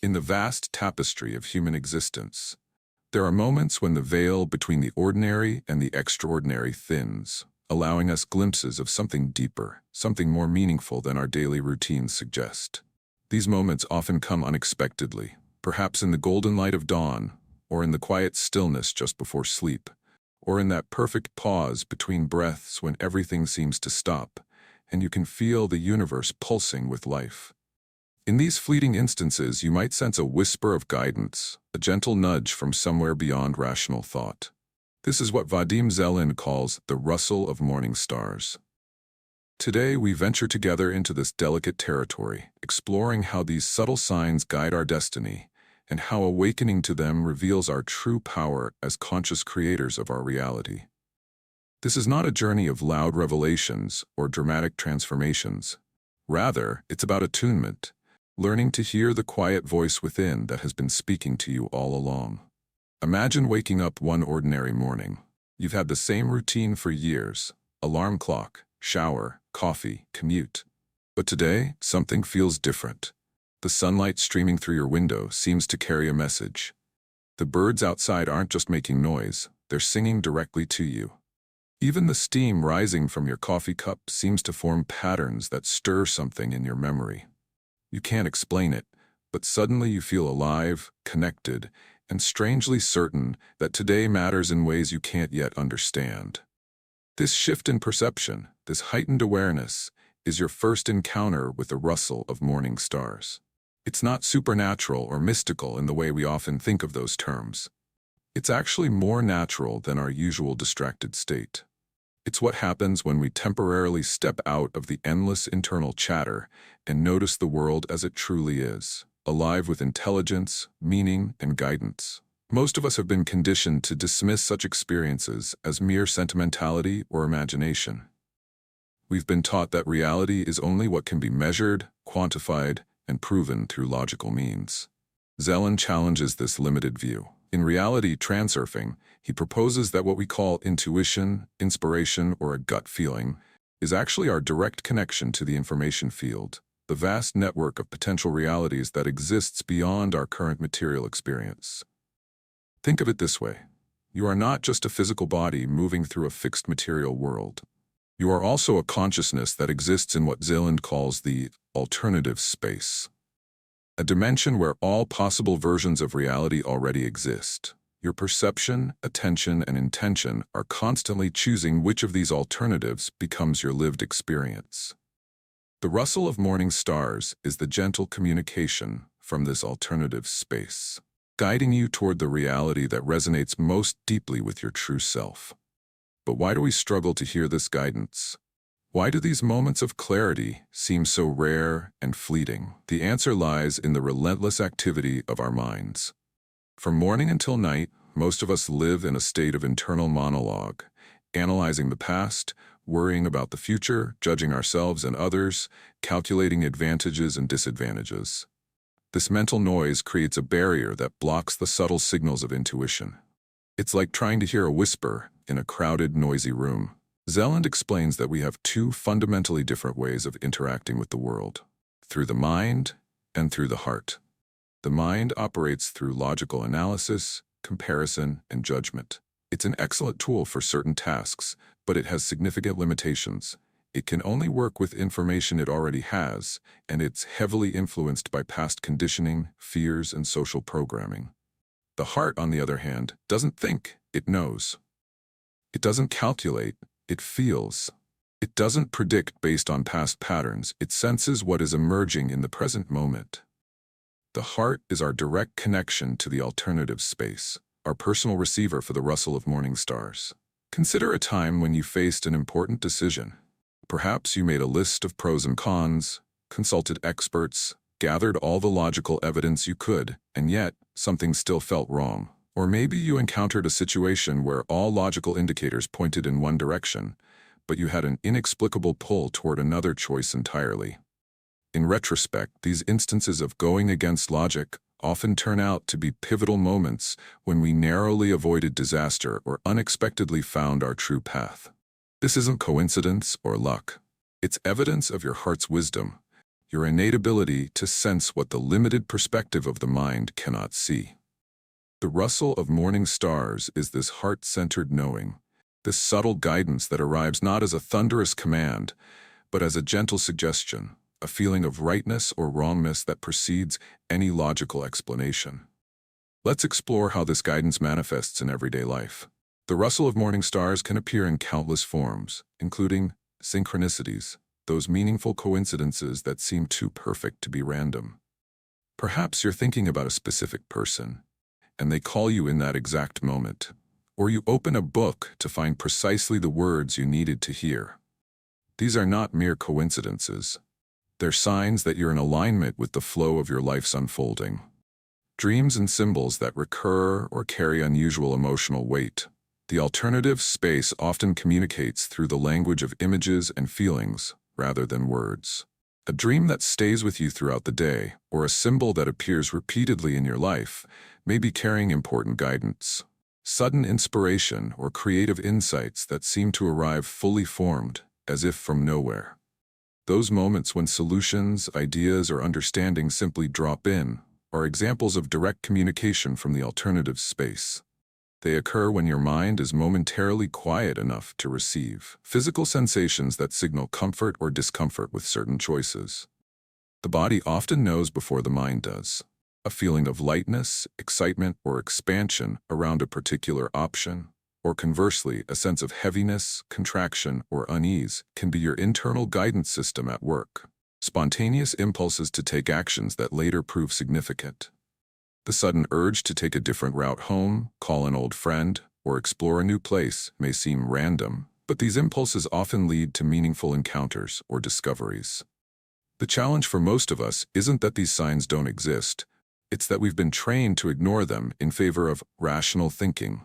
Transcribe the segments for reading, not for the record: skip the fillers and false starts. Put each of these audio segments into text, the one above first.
In the vast tapestry of human existence, there are moments when the veil between the ordinary and the extraordinary thins, allowing us glimpses of something deeper, something more meaningful than our daily routines suggest. These moments often come unexpectedly, perhaps in the golden light of dawn, or in the quiet stillness just before sleep, or in that perfect pause between breaths when everything seems to stop, and you can feel the universe pulsing with life. In these fleeting instances, you might sense a whisper of guidance, a gentle nudge from somewhere beyond rational thought. This is what Vadim Zeland calls the rustle of morning stars. Today, we venture together into this delicate territory, exploring how these subtle signs guide our destiny, and how awakening to them reveals our true power as conscious creators of our reality. This is not a journey of loud revelations or dramatic transformations. Rather, it's about attunement, learning to hear the quiet voice within that has been speaking to you all along. Imagine waking up one ordinary morning. You've had the same routine for years: alarm clock, shower, coffee, commute. But today, something feels different. The sunlight streaming through your window seems to carry a message. The birds outside aren't just making noise, they're singing directly to you. Even the steam rising from your coffee cup seems to form patterns that stir something in your memory. You can't explain it, but suddenly you feel alive, connected, and strangely certain that today matters in ways you can't yet understand. This shift in perception, this heightened awareness, is your first encounter with the rustle of morning stars. It's not supernatural or mystical in the way we often think of those terms. It's actually more natural than our usual distracted state. It's what happens when we temporarily step out of the endless internal chatter and notice the world as it truly is, alive with intelligence, meaning, and guidance. Most of us have been conditioned to dismiss such experiences as mere sentimentality or imagination. We've been taught that reality is only what can be measured, quantified, and proven through logical means. Zeland challenges this limited view. In Reality Transurfing, he proposes that what we call intuition, inspiration, or a gut feeling is actually our direct connection to the information field, the vast network of potential realities that exists beyond our current material experience. Think of it this way. You are not just a physical body moving through a fixed material world. You are also a consciousness that exists in what Zeland calls the alternative space, a dimension where all possible versions of reality already exist. Your perception, attention, and intention are constantly choosing which of these alternatives becomes your lived experience. The rustle of morning stars is the gentle communication from this alternative space, guiding you toward the reality that resonates most deeply with your true self. But why do we struggle to hear this guidance? Why do these moments of clarity seem so rare and fleeting? The answer lies in the relentless activity of our minds. From morning until night, most of us live in a state of internal monologue, analyzing the past, worrying about the future, judging ourselves and others, calculating advantages and disadvantages. This mental noise creates a barrier that blocks the subtle signals of intuition. It's like trying to hear a whisper in a crowded, noisy room. Zeland explains that we have two fundamentally different ways of interacting with the world: through the mind and through the heart. The mind operates through logical analysis, comparison, and judgment. It's an excellent tool for certain tasks, but it has significant limitations. It can only work with information it already has, and it's heavily influenced by past conditioning, fears, and social programming. The heart, on the other hand, doesn't think, it knows. It doesn't calculate, it feels. It doesn't predict based on past patterns, it senses what is emerging in the present moment. The heart is our direct connection to the alternative space, our personal receiver for the rustle of morning stars. Consider a time when you faced an important decision. Perhaps you made a list of pros and cons, consulted experts, gathered all the logical evidence you could, and yet something still felt wrong. Or maybe you encountered a situation where all logical indicators pointed in one direction, but you had an inexplicable pull toward another choice entirely. In retrospect, these instances of going against logic often turn out to be pivotal moments when we narrowly avoided disaster or unexpectedly found our true path. This isn't coincidence or luck. It's evidence of your heart's wisdom, your innate ability to sense what the limited perspective of the mind cannot see. The rustle of morning stars is this heart-centered knowing, this subtle guidance that arrives not as a thunderous command, but as a gentle suggestion, a feeling of rightness or wrongness that precedes any logical explanation. Let's explore how this guidance manifests in everyday life. The rustle of morning stars can appear in countless forms, including synchronicities, those meaningful coincidences that seem too perfect to be random. Perhaps you're thinking about a specific person, and they call you in that exact moment. Or you open a book to find precisely the words you needed to hear. These are not mere coincidences. They're signs that you're in alignment with the flow of your life's unfolding. Dreams and symbols that recur or carry unusual emotional weight. The alternative space often communicates through the language of images and feelings rather than words. A dream that stays with you throughout the day, or a symbol that appears repeatedly in your life, may be carrying important guidance. Sudden inspiration or creative insights that seem to arrive fully formed, as if from nowhere. Those moments when solutions, ideas, or understanding simply drop in are examples of direct communication from the alternative space. They occur when your mind is momentarily quiet enough to receive physical sensations that signal comfort or discomfort with certain choices. The body often knows before the mind does. A feeling of lightness, excitement, or expansion around a particular option, or conversely, a sense of heaviness, contraction, or unease can be your internal guidance system at work. Spontaneous impulses to take actions that later prove significant. The sudden urge to take a different route home, call an old friend, or explore a new place may seem random, but these impulses often lead to meaningful encounters or discoveries. The challenge for most of us isn't that these signs don't exist. It's that we've been trained to ignore them in favor of rational thinking.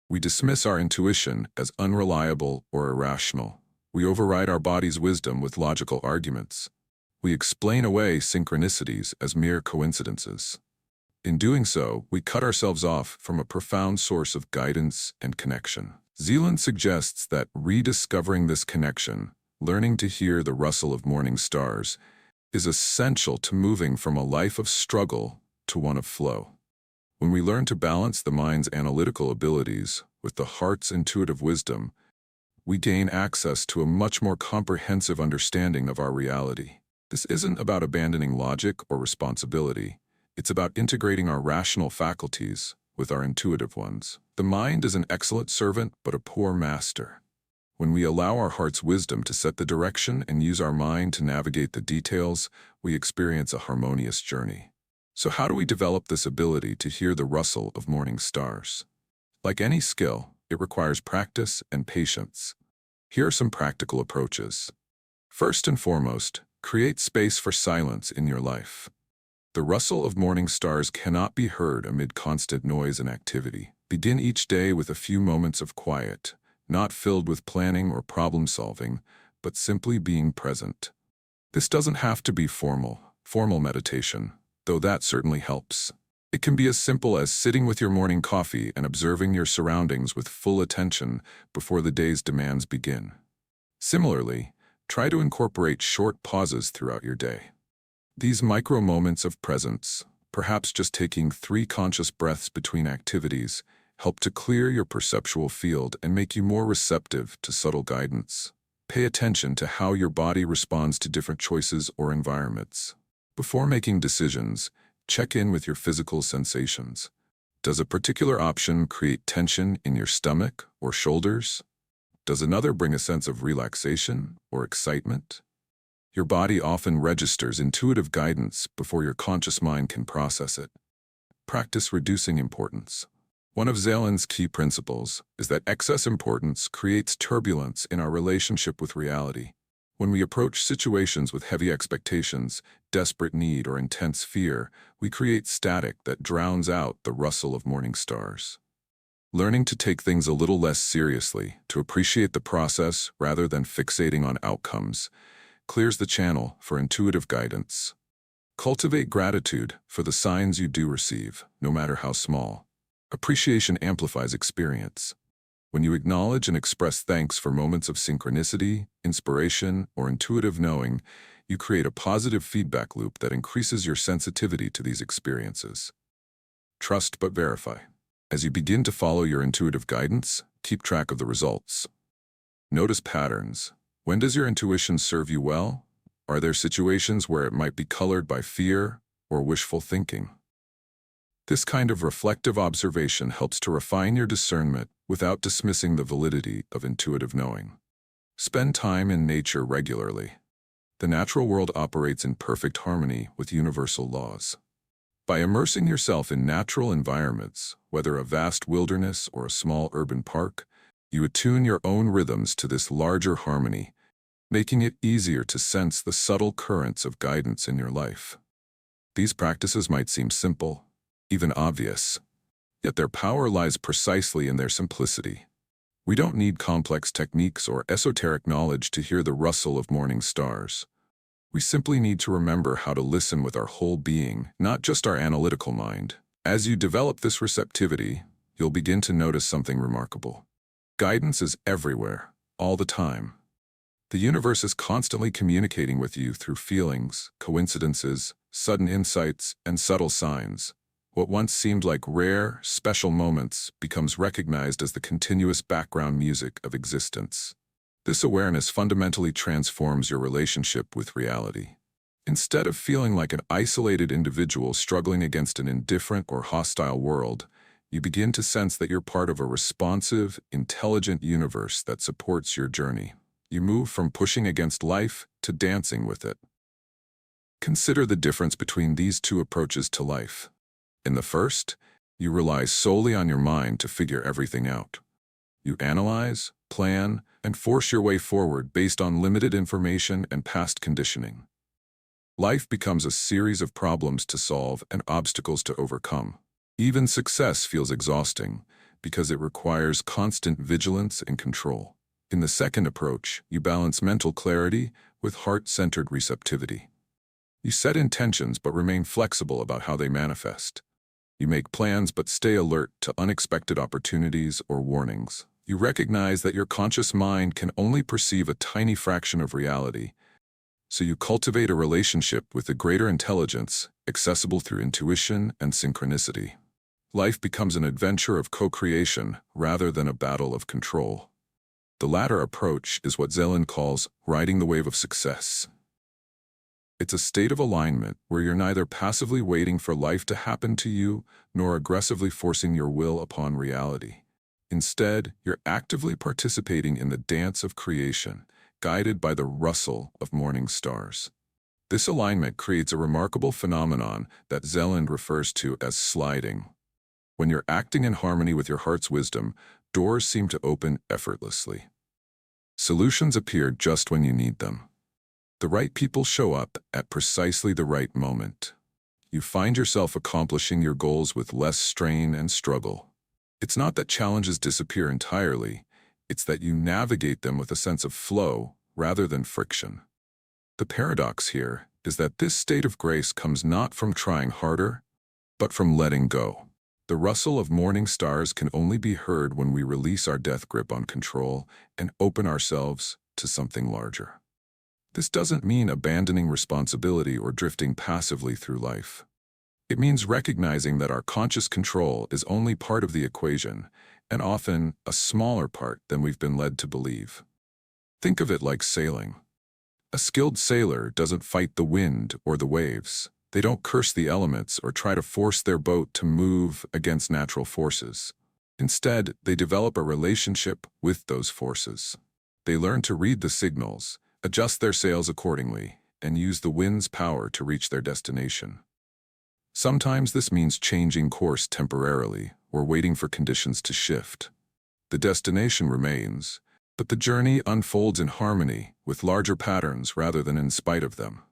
We dismiss our intuition as unreliable or irrational. We override our body's wisdom with logical arguments. We explain away synchronicities as mere coincidences. In doing so, we cut ourselves off from a profound source of guidance and connection. Zeland suggests that rediscovering this connection, learning to hear the rustle of morning stars, is essential to moving from a life of struggle to one of flow. When we learn to balance the mind's analytical abilities with the heart's intuitive wisdom, we gain access to a much more comprehensive understanding of our reality. This isn't about abandoning logic or responsibility. It's about integrating our rational faculties with our intuitive ones. The mind is an excellent servant but a poor master. When we allow our heart's wisdom to set the direction and use our mind to navigate the details, we experience a harmonious journey. So how do we develop this ability to hear the rustle of morning stars? Like any skill, it requires practice and patience. Here are some practical approaches. First and foremost, create space for silence in your life. The rustle of morning stars cannot be heard amid constant noise and activity. Begin each day with a few moments of quiet, not filled with planning or problem-solving, but simply being present. This doesn't have to be formal meditation, though that certainly helps. It can be as simple as sitting with your morning coffee and observing your surroundings with full attention before the day's demands begin. Similarly, try to incorporate short pauses throughout your day. These micro moments of presence, perhaps just taking 3 conscious breaths between activities, help to clear your perceptual field and make you more receptive to subtle guidance. Pay attention to how your body responds to different choices or environments. Before making decisions, check in with your physical sensations. Does a particular option create tension in your stomach or shoulders? Does another bring a sense of relaxation or excitement? Your body often registers intuitive guidance before your conscious mind can process it. Practice reducing importance. One of Zeland's key principles is that excess importance creates turbulence in our relationship with reality. When we approach situations with heavy expectations, desperate need, or intense fear, we create static that drowns out the rustle of morning stars. Learning to take things a little less seriously, to appreciate the process rather than fixating on outcomes, clears the channel for intuitive guidance. Cultivate gratitude for the signs you do receive, no matter how small. Appreciation amplifies experience. When you acknowledge and express thanks for moments of synchronicity, inspiration, or intuitive knowing, you create a positive feedback loop that increases your sensitivity to these experiences. Trust but verify. As you begin to follow your intuitive guidance, keep track of the results. Notice patterns. When does your intuition serve you well? Are there situations where it might be colored by fear or wishful thinking? This kind of reflective observation helps to refine your discernment without dismissing the validity of intuitive knowing. Spend time in nature regularly. The natural world operates in perfect harmony with universal laws. By immersing yourself in natural environments, whether a vast wilderness or a small urban park, you attune your own rhythms to this larger harmony, making it easier to sense the subtle currents of guidance in your life. These practices might seem simple, even obvious, yet their power lies precisely in their simplicity. We don't need complex techniques or esoteric knowledge to hear the rustle of morning stars. We simply need to remember how to listen with our whole being, not just our analytical mind. As you develop this receptivity, you'll begin to notice something remarkable. Guidance is everywhere, all the time. The universe is constantly communicating with you through feelings, coincidences, sudden insights, and subtle signs. What once seemed like rare, special moments becomes recognized as the continuous background music of existence. This awareness fundamentally transforms your relationship with reality. Instead of feeling like an isolated individual struggling against an indifferent or hostile world, you begin to sense that you're part of a responsive, intelligent universe that supports your journey. You move from pushing against life to dancing with it. Consider the difference between these two approaches to life. In the first, you rely solely on your mind to figure everything out. You analyze, plan, and force your way forward based on limited information and past conditioning. Life becomes a series of problems to solve and obstacles to overcome. Even success feels exhausting because it requires constant vigilance and control. In the second approach, you balance mental clarity with heart-centered receptivity. You set intentions but remain flexible about how they manifest. You make plans but stay alert to unexpected opportunities or warnings. You recognize that your conscious mind can only perceive a tiny fraction of reality, so you cultivate a relationship with a greater intelligence, accessible through intuition and synchronicity. Life becomes an adventure of co-creation rather than a battle of control. The latter approach is what Zeland calls riding the wave of success. It's a state of alignment where you're neither passively waiting for life to happen to you nor aggressively forcing your will upon reality. Instead, you're actively participating in the dance of creation, guided by the rustle of morning stars. This alignment creates a remarkable phenomenon that Zeland refers to as sliding. When you're acting in harmony with your heart's wisdom, doors seem to open effortlessly. Solutions appear just when you need them. The right people show up at precisely the right moment. You find yourself accomplishing your goals with less strain and struggle. It's not that challenges disappear entirely, it's that you navigate them with a sense of flow rather than friction. The paradox here is that this state of grace comes not from trying harder, but from letting go. The rustle of morning stars can only be heard when we release our death grip on control and open ourselves to something larger. This doesn't mean abandoning responsibility or drifting passively through life. It means recognizing that our conscious control is only part of the equation, and often a smaller part than we've been led to believe. Think of it like sailing. A skilled sailor doesn't fight the wind or the waves. They don't curse the elements or try to force their boat to move against natural forces. Instead, they develop a relationship with those forces. They learn to read the signals, adjust their sails accordingly, and use the wind's power to reach their destination. Sometimes this means changing course temporarily or waiting for conditions to shift. The destination remains, but the journey unfolds in harmony with larger patterns rather than in spite of them.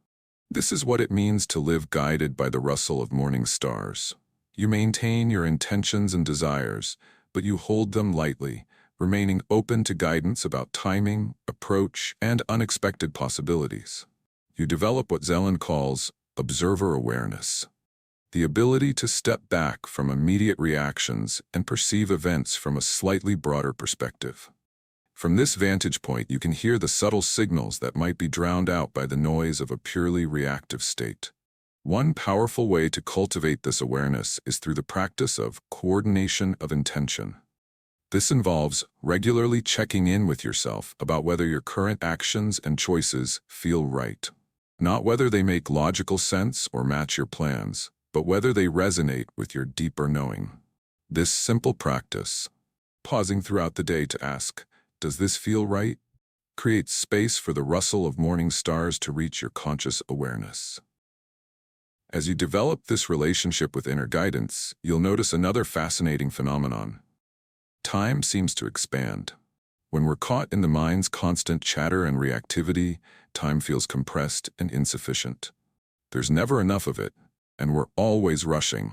This is what it means to live guided by the rustle of morning stars. You maintain your intentions and desires, but you hold them lightly, remaining open to guidance about timing, approach, and unexpected possibilities. You develop what Zeland calls observer awareness, the ability to step back from immediate reactions and perceive events from a slightly broader perspective. From this vantage point, you can hear the subtle signals that might be drowned out by the noise of a purely reactive state. One powerful way to cultivate this awareness is through the practice of coordination of intention. This involves regularly checking in with yourself about whether your current actions and choices feel right. Not whether they make logical sense or match your plans, but whether they resonate with your deeper knowing. This simple practice, pausing throughout the day to ask, "Does this feel right?" creates space for the rustle of morning stars to reach your conscious awareness. As you develop this relationship with inner guidance, you'll notice another fascinating phenomenon. Time seems to expand. When we're caught in the mind's constant chatter and reactivity, time feels compressed and insufficient. There's never enough of it, and we're always rushing.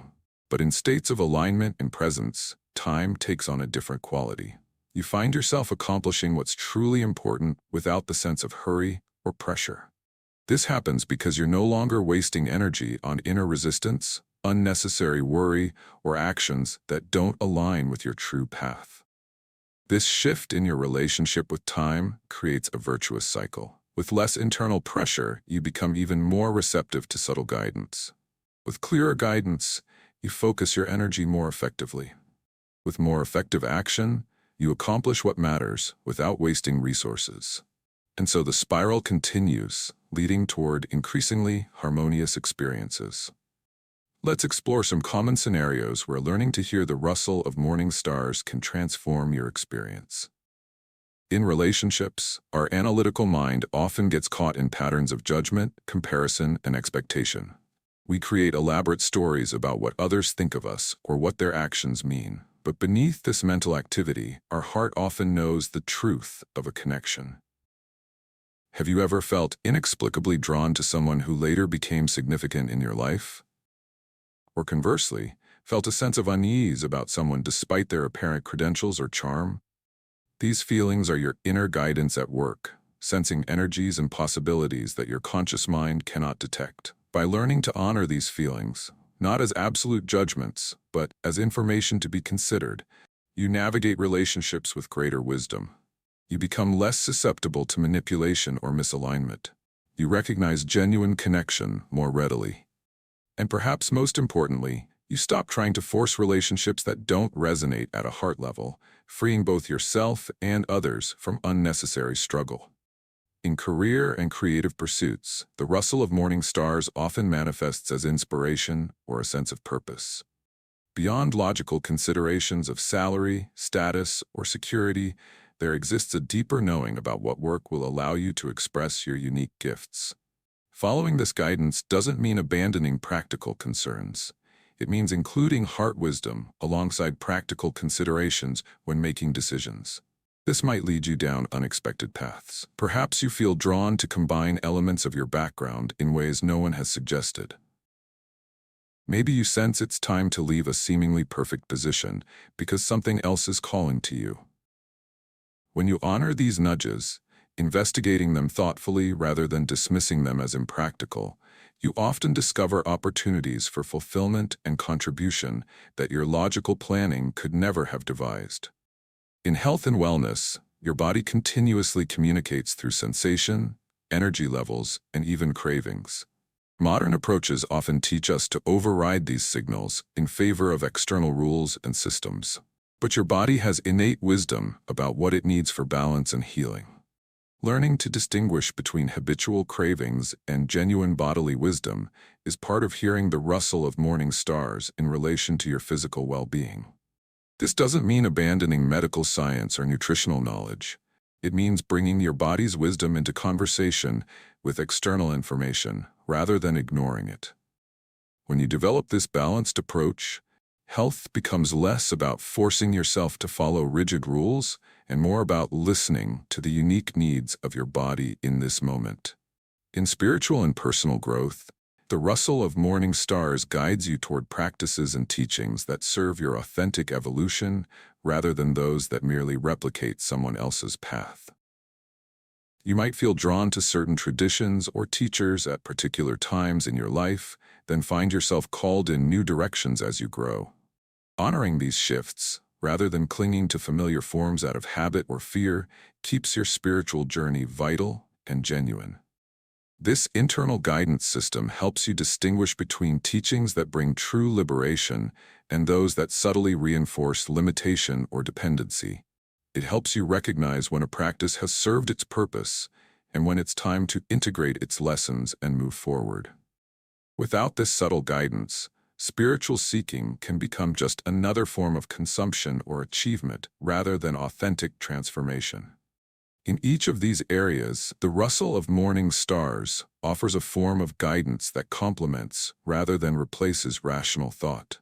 But in states of alignment and presence, time takes on a different quality. You find yourself accomplishing what's truly important without the sense of hurry or pressure. This happens because you're no longer wasting energy on inner resistance, unnecessary worry, or actions that don't align with your true path. This shift in your relationship with time creates a virtuous cycle. With less internal pressure, you become even more receptive to subtle guidance. With clearer guidance, you focus your energy more effectively. With more effective action, you accomplish what matters without wasting resources. And so the spiral continues, leading toward increasingly harmonious experiences. Let's explore some common scenarios where learning to hear the rustle of morning stars can transform your experience. In relationships, our analytical mind often gets caught in patterns of judgment, comparison, and expectation. We create elaborate stories about what others think of us or what their actions mean. But beneath this mental activity, our heart often knows the truth of a connection. Have you ever felt inexplicably drawn to someone who later became significant in your life? Or conversely, felt a sense of unease about someone despite their apparent credentials or charm? These feelings are your inner guidance at work, sensing energies and possibilities that your conscious mind cannot detect. By learning to honor these feelings, not as absolute judgments, but as information to be considered, you navigate relationships with greater wisdom. You become less susceptible to manipulation or misalignment. You recognize genuine connection more readily. And perhaps most importantly, you stop trying to force relationships that don't resonate at a heart level, freeing both yourself and others from unnecessary struggle. In career and creative pursuits, the rustle of morning stars often manifests as inspiration or a sense of purpose. Beyond logical considerations of salary, status, or security, there exists a deeper knowing about what work will allow you to express your unique gifts. Following this guidance doesn't mean abandoning practical concerns. It means including heart wisdom alongside practical considerations when making decisions. This might lead you down unexpected paths. Perhaps you feel drawn to combine elements of your background in ways no one has suggested. Maybe you sense it's time to leave a seemingly perfect position because something else is calling to you. When you honor these nudges, investigating them thoughtfully rather than dismissing them as impractical, you often discover opportunities for fulfillment and contribution that your logical planning could never have devised. In health and wellness, your body continuously communicates through sensation, energy levels, and even cravings. Modern approaches often teach us to override these signals in favor of external rules and systems. But your body has innate wisdom about what it needs for balance and healing. Learning to distinguish between habitual cravings and genuine bodily wisdom is part of hearing the rustle of morning stars in relation to your physical well-being. This doesn't mean abandoning medical science or nutritional knowledge. It means bringing your body's wisdom into conversation with external information rather than ignoring it. When you develop this balanced approach, health becomes less about forcing yourself to follow rigid rules and more about listening to the unique needs of your body in this moment. In spiritual and personal growth, the rustle of morning stars guides you toward practices and teachings that serve your authentic evolution rather than those that merely replicate someone else's path. You might feel drawn to certain traditions or teachers at particular times in your life, then find yourself called in new directions as you grow. Honoring these shifts, rather than clinging to familiar forms out of habit or fear, keeps your spiritual journey vital and genuine. This internal guidance system helps you distinguish between teachings that bring true liberation and those that subtly reinforce limitation or dependency. It helps you recognize when a practice has served its purpose and when it's time to integrate its lessons and move forward. Without this subtle guidance, spiritual seeking can become just another form of consumption or achievement rather than authentic transformation. In each of these areas, the Rustle of Morning Stars offers a form of guidance that complements rather than replaces rational thought.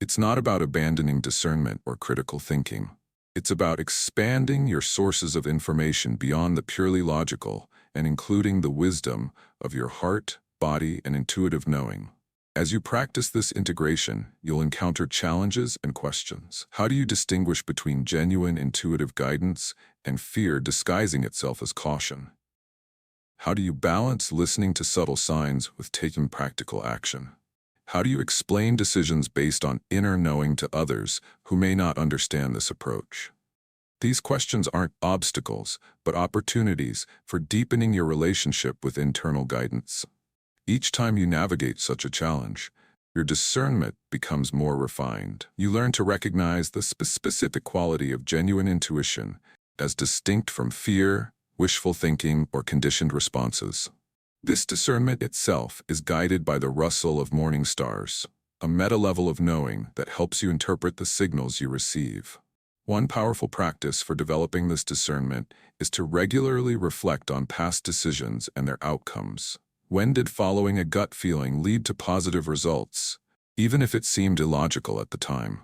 It's not about abandoning discernment or critical thinking. It's about expanding your sources of information beyond the purely logical and including the wisdom of your heart, body, and intuitive knowing. As you practice this integration, you'll encounter challenges and questions. How do you distinguish between genuine intuitive guidance and fear disguising itself as caution? How do you balance listening to subtle signs with taking practical action? How do you explain decisions based on inner knowing to others who may not understand this approach? These questions aren't obstacles, but opportunities for deepening your relationship with internal guidance. Each time you navigate such a challenge, your discernment becomes more refined. You learn to recognize the specific quality of genuine intuition as distinct from fear, wishful thinking, or conditioned responses. This discernment itself is guided by the Rustle of Morning Stars, a meta-level of knowing that helps you interpret the signals you receive. One powerful practice for developing this discernment is to regularly reflect on past decisions and their outcomes. When did following a gut feeling lead to positive results, even if it seemed illogical at the time?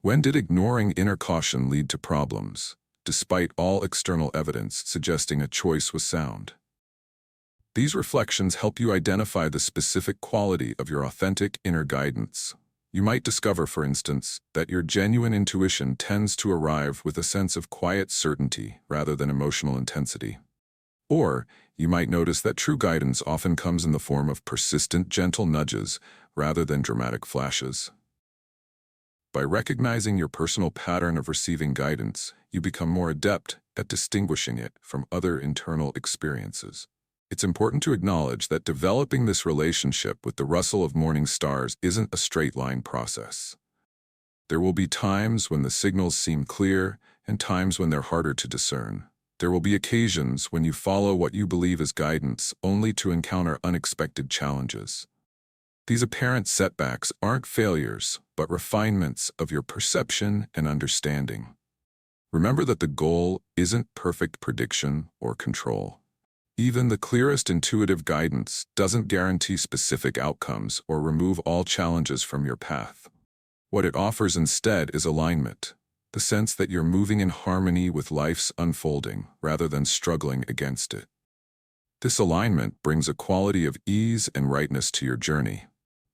When did ignoring inner caution lead to problems, despite all external evidence suggesting a choice was sound? These reflections help you identify the specific quality of your authentic inner guidance. You might discover, for instance, that your genuine intuition tends to arrive with a sense of quiet certainty rather than emotional intensity. Or, you might notice that true guidance often comes in the form of persistent, gentle nudges rather than dramatic flashes. By recognizing your personal pattern of receiving guidance, you become more adept at distinguishing it from other internal experiences. It's important to acknowledge that developing this relationship with the Rustle of Morning Stars isn't a straight-line process. There will be times when the signals seem clear and times when they're harder to discern. There will be occasions when you follow what you believe is guidance only to encounter unexpected challenges. These apparent setbacks aren't failures, but refinements of your perception and understanding. Remember that the goal isn't perfect prediction or control. Even the clearest intuitive guidance doesn't guarantee specific outcomes or remove all challenges from your path. What it offers instead is alignment, the sense that you're moving in harmony with life's unfolding rather than struggling against it. This alignment brings a quality of ease and rightness to your journey,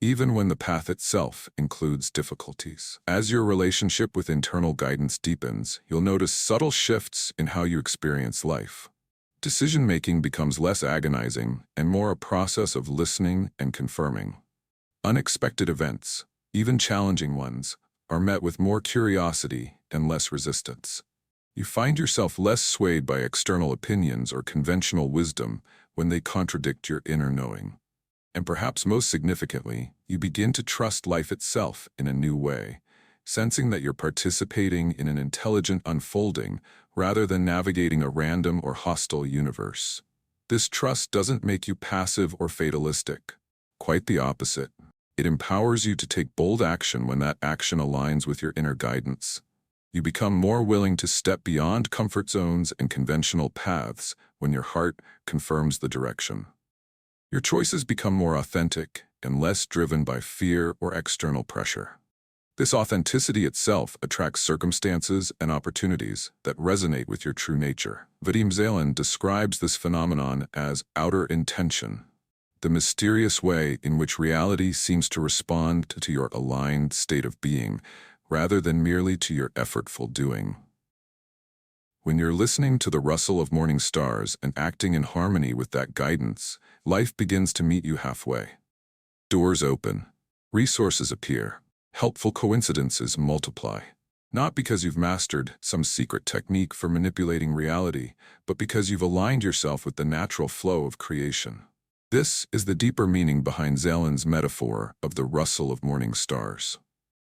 even when the path itself includes difficulties. As your relationship with internal guidance deepens, you'll notice subtle shifts in how you experience life. Decision-making becomes less agonizing and more a process of listening and confirming. Unexpected events, even challenging ones, are met with more curiosity and less resistance. You find yourself less swayed by external opinions or conventional wisdom when they contradict your inner knowing. And perhaps most significantly, you begin to trust life itself in a new way, sensing that you're participating in an intelligent unfolding rather than navigating a random or hostile universe. This trust doesn't make you passive or fatalistic. Quite the opposite. It empowers you to take bold action when that action aligns with your inner guidance. You become more willing to step beyond comfort zones and conventional paths when your heart confirms the direction. Your choices become more authentic and less driven by fear or external pressure. This authenticity itself attracts circumstances and opportunities that resonate with your true nature. Vadim Zeland describes this phenomenon as outer intention, the mysterious way in which reality seems to respond to your aligned state of being, rather than merely to your effortful doing. When you're listening to the Rustle of Morning Stars and acting in harmony with that guidance, life begins to meet you halfway. Doors open, resources appear, helpful coincidences multiply. Not because you've mastered some secret technique for manipulating reality, but because you've aligned yourself with the natural flow of creation. This is the deeper meaning behind Zeland's metaphor of the rustle of morning stars.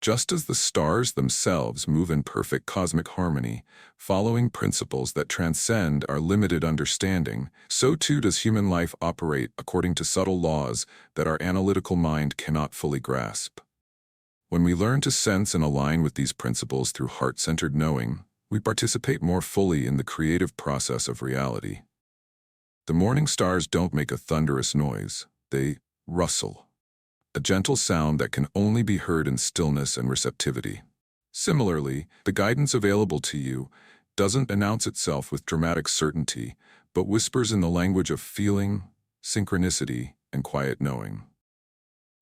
Just as the stars themselves move in perfect cosmic harmony, following principles that transcend our limited understanding, so too does human life operate according to subtle laws that our analytical mind cannot fully grasp. When we learn to sense and align with these principles through heart-centered knowing, we participate more fully in the creative process of reality. The morning stars don't make a thunderous noise, they rustle. A gentle sound that can only be heard in stillness and receptivity. Similarly, the guidance available to you doesn't announce itself with dramatic certainty, but whispers in the language of feeling, synchronicity, and quiet knowing.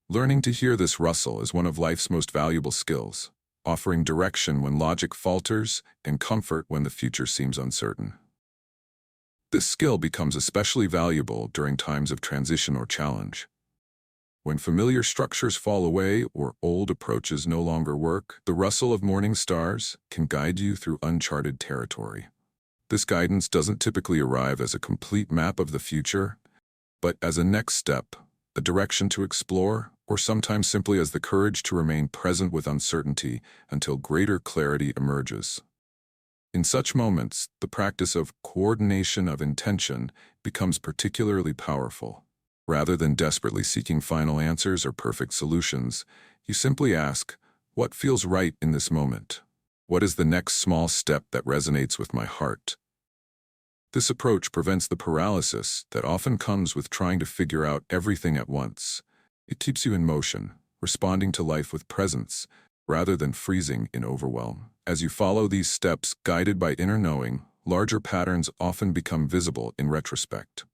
Learning to hear this rustle is one of life's most valuable skills, offering direction when logic falters and comfort when the future seems uncertain. This skill becomes especially valuable during times of transition or challenge. When familiar structures fall away or old approaches no longer work, the rustle of morning stars can guide you through uncharted territory. This guidance doesn't typically arrive as a complete map of the future, but as a next step, a direction to explore, or sometimes simply as the courage to remain present with uncertainty until greater clarity emerges. In such moments, the practice of coordination of intention becomes particularly powerful. Rather than desperately seeking final answers or perfect solutions, you simply ask, what feels right in this moment? What is the next small step that resonates with my heart? This approach prevents the paralysis that often comes with trying to figure out everything at once. It keeps you in motion, responding to life with presence, rather than freezing in overwhelm. As you follow these steps guided by inner knowing, larger patterns often become visible in retrospect.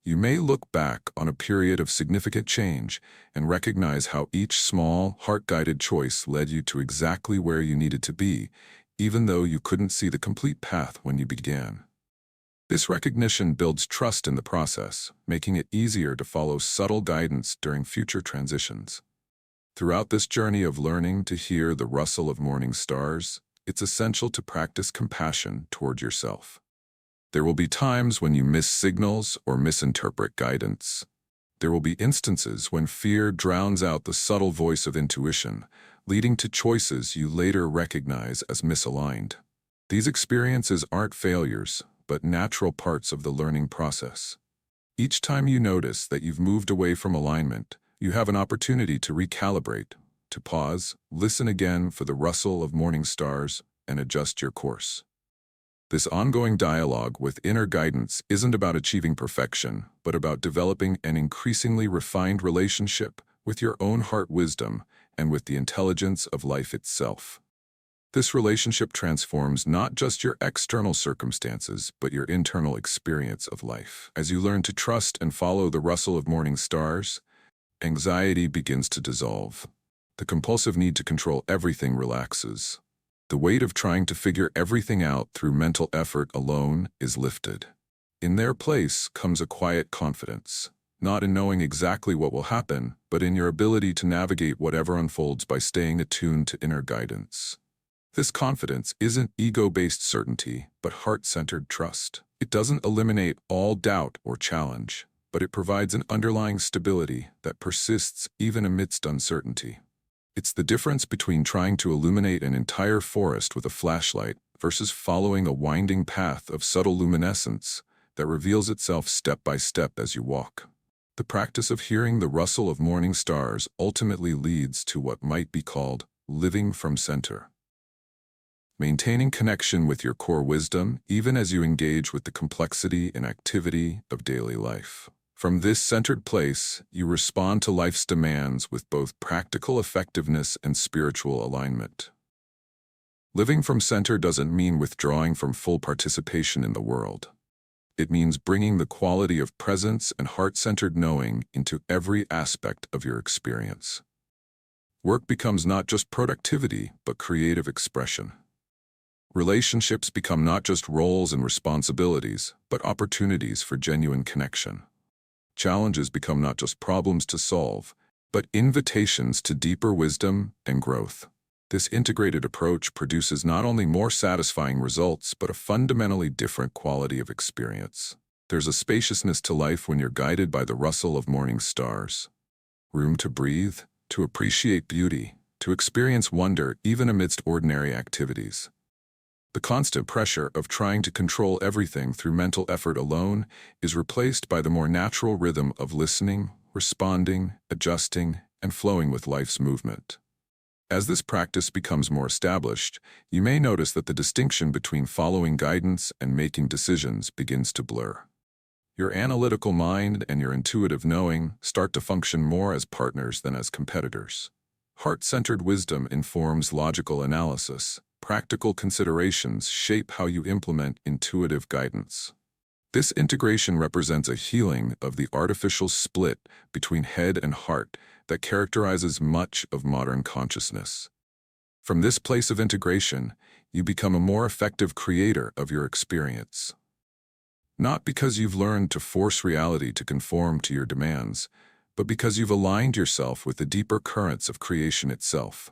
You may look back on a period of significant change and recognize how each small, heart-guided choice led you to exactly where you needed to be, even though you couldn't see the complete path when you began. This recognition builds trust in the process, making it easier to follow subtle guidance during future transitions. Throughout this journey of learning to hear the rustle of morning stars, it's essential to practice compassion toward yourself. There will be times when you miss signals or misinterpret guidance. There will be instances when fear drowns out the subtle voice of intuition, leading to choices you later recognize as misaligned. These experiences aren't failures, but natural parts of the learning process. Each time you notice that you've moved away from alignment, you have an opportunity to recalibrate, to pause, listen again for the rustle of morning stars, and adjust your course. This ongoing dialogue with inner guidance isn't about achieving perfection, but about developing an increasingly refined relationship with your own heart wisdom and with the intelligence of life itself. This relationship transforms not just your external circumstances, but your internal experience of life. As you learn to trust and follow the rustle of morning stars, anxiety begins to dissolve. The compulsive need to control everything relaxes. The weight of trying to figure everything out through mental effort alone is lifted. In their place comes a quiet confidence, not in knowing exactly what will happen, but in your ability to navigate whatever unfolds by staying attuned to inner guidance. This confidence isn't ego-based certainty, but heart-centered trust. It doesn't eliminate all doubt or challenge, but it provides an underlying stability that persists even amidst uncertainty. It's the difference between trying to illuminate an entire forest with a flashlight versus following a winding path of subtle luminescence that reveals itself step by step as you walk. The practice of hearing the rustle of morning stars ultimately leads to what might be called living from center. Maintaining connection with your core wisdom even as you engage with the complexity and activity of daily life. From this centered place, you respond to life's demands with both practical effectiveness and spiritual alignment. Living from center doesn't mean withdrawing from full participation in the world. It means bringing the quality of presence and heart-centered knowing into every aspect of your experience. Work becomes not just productivity, but creative expression. Relationships become not just roles and responsibilities, but opportunities for genuine connection. Challenges become not just problems to solve, but invitations to deeper wisdom and growth. This integrated approach produces not only more satisfying results, but a fundamentally different quality of experience. There's a spaciousness to life when you're guided by the rustle of morning stars. Room to breathe, to appreciate beauty, to experience wonder even amidst ordinary activities. The constant pressure of trying to control everything through mental effort alone is replaced by the more natural rhythm of listening, responding, adjusting, and flowing with life's movement. As this practice becomes more established, you may notice that the distinction between following guidance and making decisions begins to blur. Your analytical mind and your intuitive knowing start to function more as partners than as competitors. Heart-centered wisdom informs logical analysis. Practical considerations shape how you implement intuitive guidance. This integration represents a healing of the artificial split between head and heart that characterizes much of modern consciousness. From this place of integration, you become a more effective creator of your experience. Not because you've learned to force reality to conform to your demands, but because you've aligned yourself with the deeper currents of creation itself.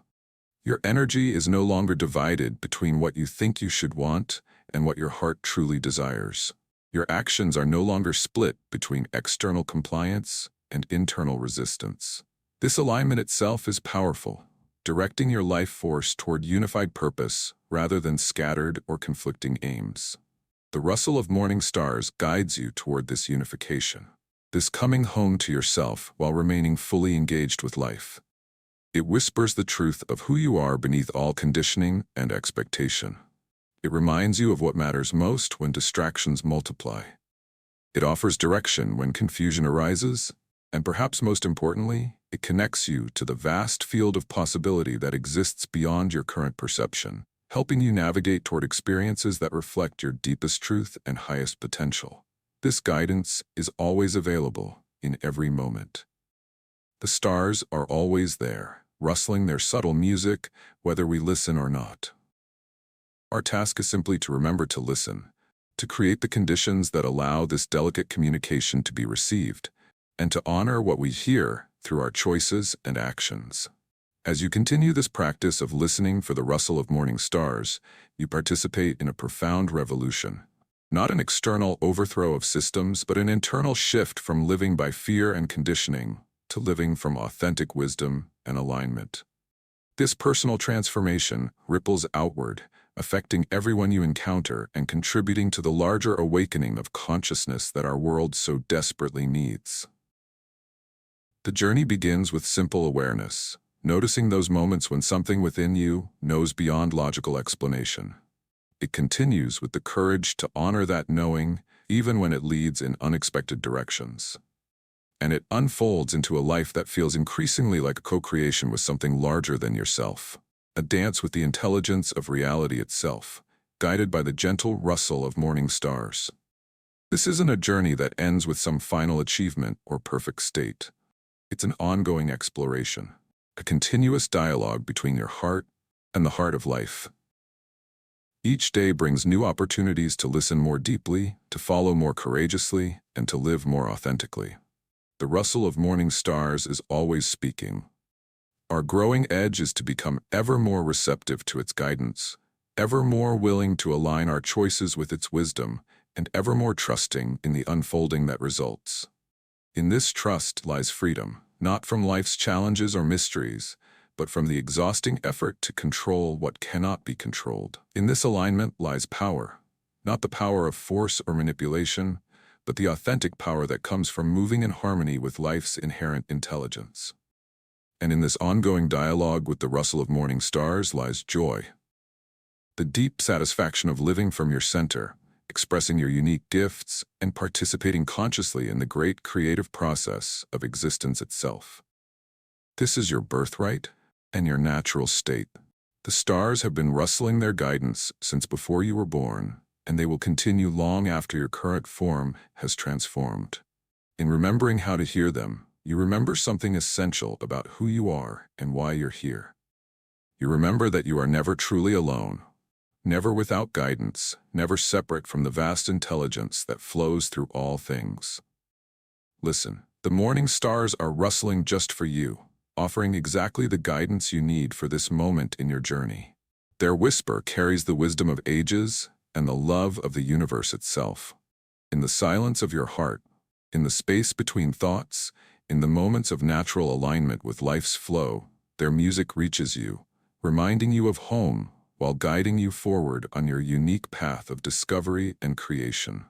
Your energy is no longer divided between what you think you should want and what your heart truly desires. Your actions are no longer split between external compliance and internal resistance. This alignment itself is powerful, directing your life force toward unified purpose rather than scattered or conflicting aims. The rustle of morning stars guides you toward this unification, this coming home to yourself while remaining fully engaged with life. It whispers the truth of who you are beneath all conditioning and expectation. It reminds you of what matters most when distractions multiply. It offers direction when confusion arises, and perhaps most importantly, it connects you to the vast field of possibility that exists beyond your current perception, helping you navigate toward experiences that reflect your deepest truth and highest potential. This guidance is always available in every moment. The stars are always there, rustling their subtle music, whether we listen or not. Our task is simply to remember to listen, to create the conditions that allow this delicate communication to be received, and to honor what we hear through our choices and actions. As you continue this practice of listening for the rustle of morning stars, you participate in a profound revolution. Not an external overthrow of systems, but an internal shift from living by fear and conditioning to living from authentic wisdom and alignment. This personal transformation ripples outward, affecting everyone you encounter and contributing to the larger awakening of consciousness that our world so desperately needs. The journey begins with simple awareness, noticing those moments when something within you knows beyond logical explanation. It continues with the courage to honor that knowing, even when it leads in unexpected directions. And it unfolds into a life that feels increasingly like a co-creation with something larger than yourself, a dance with the intelligence of reality itself, guided by the gentle rustle of morning stars. This isn't a journey that ends with some final achievement or perfect state. It's an ongoing exploration, a continuous dialogue between your heart and the heart of life. Each day brings new opportunities to listen more deeply, to follow more courageously, and to live more authentically. The rustle of morning stars is always speaking. Our growing edge is to become ever more receptive to its guidance, ever more willing to align our choices with its wisdom, and ever more trusting in the unfolding that results. In this trust lies freedom, not from life's challenges or mysteries, but from the exhausting effort to control what cannot be controlled. In this alignment lies power, not the power of force or manipulation, but the authentic power that comes from moving in harmony with life's inherent intelligence. And in this ongoing dialogue with the rustle of morning stars lies joy. The deep satisfaction of living from your center, expressing your unique gifts, and participating consciously in the great creative process of existence itself. This is your birthright and your natural state. The stars have been rustling their guidance since before you were born, and they will continue long after your current form has transformed. In remembering how to hear them, you remember something essential about who you are and why you're here. You remember that you are never truly alone, never without guidance, never separate from the vast intelligence that flows through all things. Listen, the morning stars are rustling just for you, offering exactly the guidance you need for this moment in your journey. Their whisper carries the wisdom of ages and the love of the universe itself. In the silence of your heart, in the space between thoughts, in the moments of natural alignment with life's flow, their music reaches you, reminding you of home while guiding you forward on your unique path of discovery and creation.